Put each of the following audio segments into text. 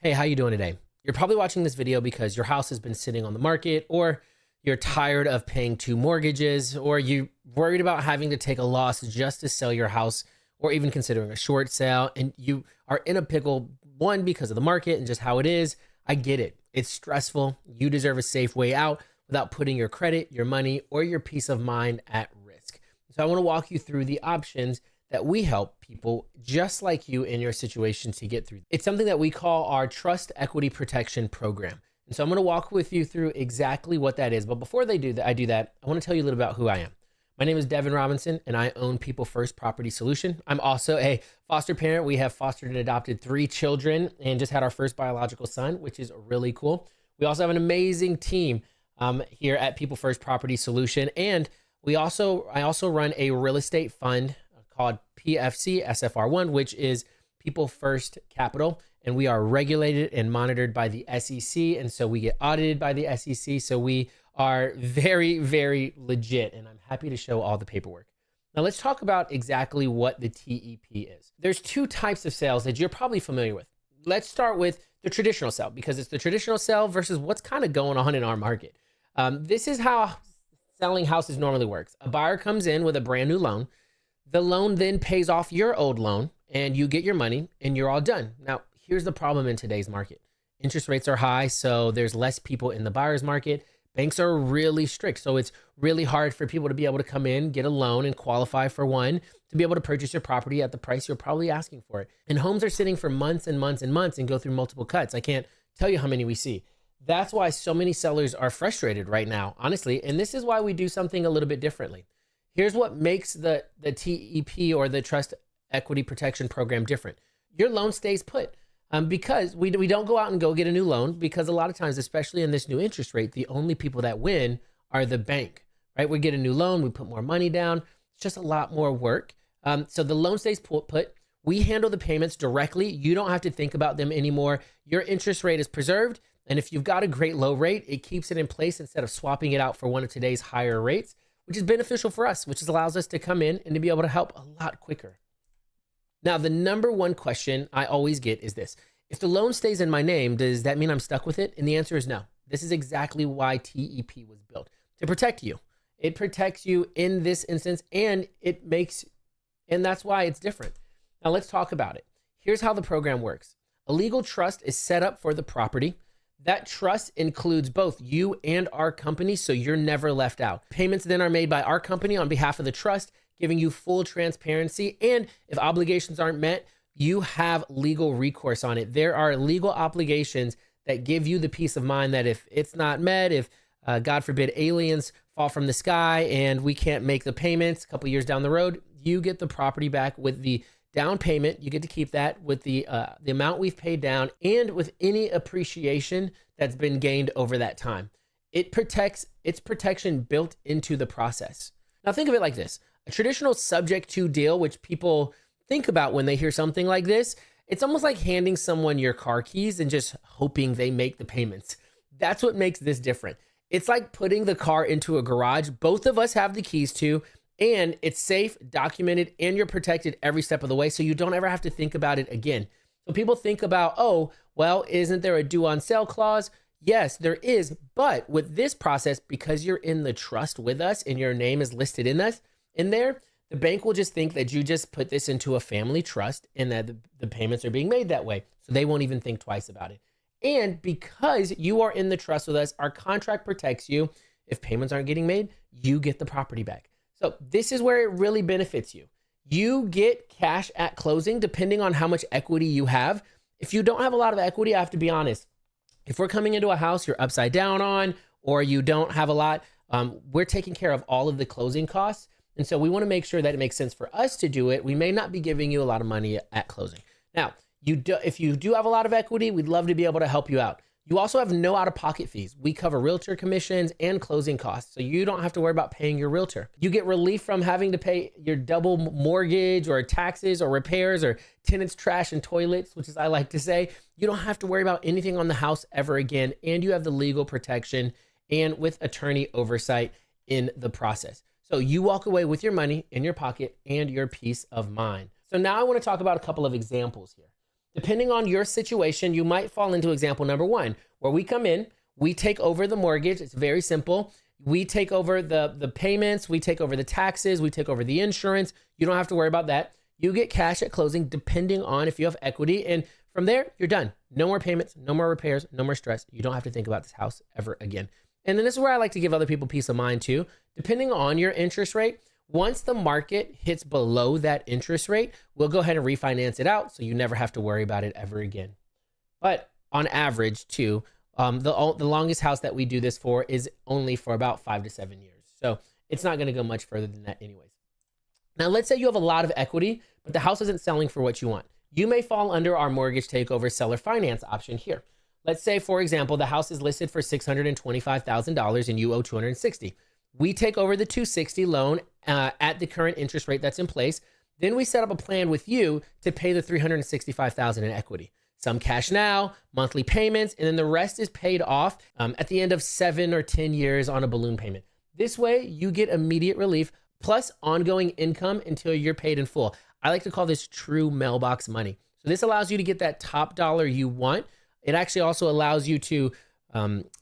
Hey, how you doing today? You're probably watching this video because your house has been sitting on the market, or you're tired of paying two mortgages, or you're worried about having to take a loss just to sell your house, or even considering a short sale, and you are in a pickle, one, because of the market and just how it is. I get it. It's stressful. You deserve a safe way out without putting your credit, your money, or your peace of mind at risk. So I want to walk you through the options that we help people just like you in your situation to get through. It's something that we call our Trust Equity Protection Program. And so I'm going to walk with you through exactly what that is. But before I do that, I want to tell you a little about who I am. My name is Devin Robinson, and I own People First Property Solution. I'm also a foster parent. We have fostered and adopted 3 children and just had our first biological son, which is really cool. We also have an amazing team here at People First Property Solution. And I also run a real estate fund called PFC SFR1, which is People First Capital. And we are regulated and monitored by the SEC. And so we get audited by the SEC. So we are very, very legit. And I'm happy to show all the paperwork. Now let's talk about exactly what the TEP is. There's 2 types of sales that you're probably familiar with. Let's start with the traditional sale, because it's the traditional sale versus what's kind of going on in our market. This is how selling houses normally works. A buyer comes in with a brand new loan. The loan then pays off your old loan and you get your money and you're all done. Now, here's the problem in today's market. Interest rates are high, so there's less people in the buyer's market. Banks are really strict, so it's really hard for people to be able to come in, get a loan and qualify for one to be able to purchase your property at the price you're probably asking for it. And homes are sitting for months and months and months and go through multiple cuts. I can't tell you how many we see. That's why so many sellers are frustrated right now, honestly. And this is why we do something a little bit differently. Here's what makes the TEP, or the Trust Equity Protection Program, different. Your loan stays put because we don't go out and go get a new loan, because a lot of times, especially in this new interest rate, the only people that win are the bank, right? We get a new loan, we put more money down. It's just a lot more work. So the loan stays put. We handle the payments directly. You don't have to think about them anymore. Your interest rate is preserved. And if you've got a great low rate, it keeps it in place instead of swapping it out for one of today's higher rates, which is beneficial for us, which allows us to come in and to be able to help a lot quicker. Now, the number one question I always get is this: if the loan stays in my name, does that mean I'm stuck with it? And the answer is no. This is exactly why TEP was built, to protect you. It protects you in this instance, and that's why it's different. Now let's talk about it. Here's how the program works. A legal trust is set up for the property. That trust includes both you and our company, so you're never left out. Payments then are made by our company on behalf of the trust, giving you full transparency. And if obligations aren't met, you have legal recourse on it. There are legal obligations that give you the peace of mind that if it's not met, if God forbid aliens fall from the sky and we can't make the payments a couple years down the road, you get the property back with the down payment. You get to keep that with the amount we've paid down and with any appreciation that's been gained over that time. Its protection built into the process. Now think of it like this: a traditional subject to deal, which people think about when they hear something like this, it's almost like handing someone your car keys and just hoping they make the payments. That's what makes this different. It's like putting the car into a garage both of us have the keys to, and it's safe, documented, and you're protected every step of the way, so you don't ever have to think about it again. So people think about, oh, well, isn't there a due on sale clause? Yes, there is. But with this process, because you're in the trust with us and your name is listed in there, the bank will just think that you just put this into a family trust and that the payments are being made that way. So they won't even think twice about it. And because you are in the trust with us, our contract protects you. If payments aren't getting made, you get the property back. So this is where it really benefits you. You get cash at closing depending on how much equity you have. If you don't have a lot of equity, I have to be honest. If we're coming into a house you're upside down on, or you don't have a lot, we're taking care of all of the closing costs. And so we want to make sure that it makes sense for us to do it. We may not be giving you a lot of money at closing. Now, if you do have a lot of equity, we'd love to be able to help you out. You also have no out-of-pocket fees. We cover realtor commissions and closing costs, so you don't have to worry about paying your realtor. You get relief from having to pay your double mortgage or taxes or repairs or tenants' trash and toilets, which is I like to say. You don't have to worry about anything on the house ever again, and you have the legal protection and with attorney oversight in the process. So you walk away with your money in your pocket and your peace of mind. So now I want to talk about a couple of examples here. Depending on your situation, you might fall into example number one, where we come in, we take over the mortgage. It's very simple. We take over the payments, we take over the taxes, we take over the insurance. You don't have to worry about that. You get cash at closing depending on if you have equity. And from there, you're done. No more payments, no more repairs, no more stress. You don't have to think about this house ever again. And then this is where I like to give other people peace of mind too. Depending on your interest rate, once the market hits below that interest rate, we'll go ahead and refinance it out so you never have to worry about it ever again. But on average too, the longest house that we do this for is only for about 5 to 7 years. So it's not going to go much further than that anyways. Now, let's say you have a lot of equity, but the house isn't selling for what you want. You may fall under our mortgage takeover seller finance option here. Let's say, for example, the house is listed for $625,000 and you owe $260,000. We take over the $260,000 loan at the current interest rate that's in place. Then we set up a plan with you to pay the $365,000 in equity. Some cash now, monthly payments, and then the rest is paid off at the end of 7 or 10 years on a balloon payment. This way, you get immediate relief plus ongoing income until you're paid in full. I like to call this true mailbox money. So this allows you to get that top dollar you want. It actually also allows you to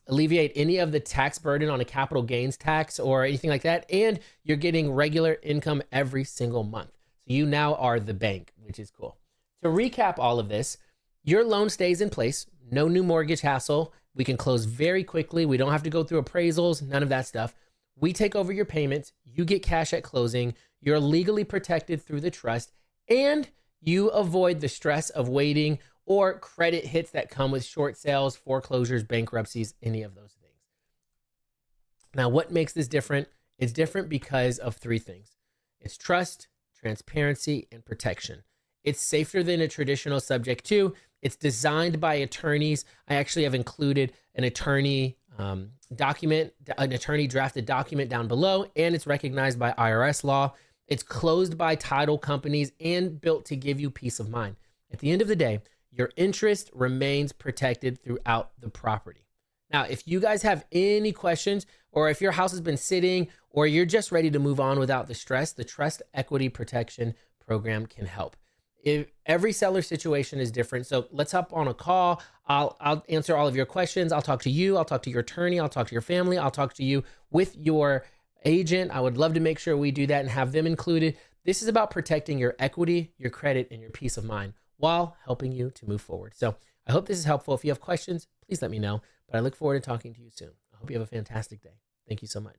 alleviate any of the tax burden on a capital gains tax or anything like that. And you're getting regular income every single month. So you now are the bank, which is cool. To recap all of this, your loan stays in place, no new mortgage hassle. We can close very quickly. We don't have to go through appraisals, none of that stuff. We take over your payments. You get cash at closing. You're legally protected through the trust, and you avoid the stress of waiting or credit hits that come with short sales, foreclosures, bankruptcies, any of those things. Now, what makes this different? It's different because of 3 things. It's trust, transparency, and protection. It's safer than a traditional subject to. It's designed by attorneys. I actually have included an attorney document, an attorney drafted document down below, and it's recognized by IRS law. It's closed by title companies and built to give you peace of mind. At the end of the day, your interest remains protected throughout the property. Now, if you guys have any questions, or if your house has been sitting, or you're just ready to move on without the stress, the Trust Equity Protection Program can help. Every seller situation is different. So let's hop on a call. I'll answer all of your questions. I'll talk to you. I'll talk to your attorney. I'll talk to your family. I'll talk to you with your agent. I would love to make sure we do that and have them included. This is about protecting your equity, your credit, and your peace of mind while helping you to move forward. So I hope this is helpful. If you have questions, please let me know. But I look forward to talking to you soon. I hope you have a fantastic day. Thank you so much.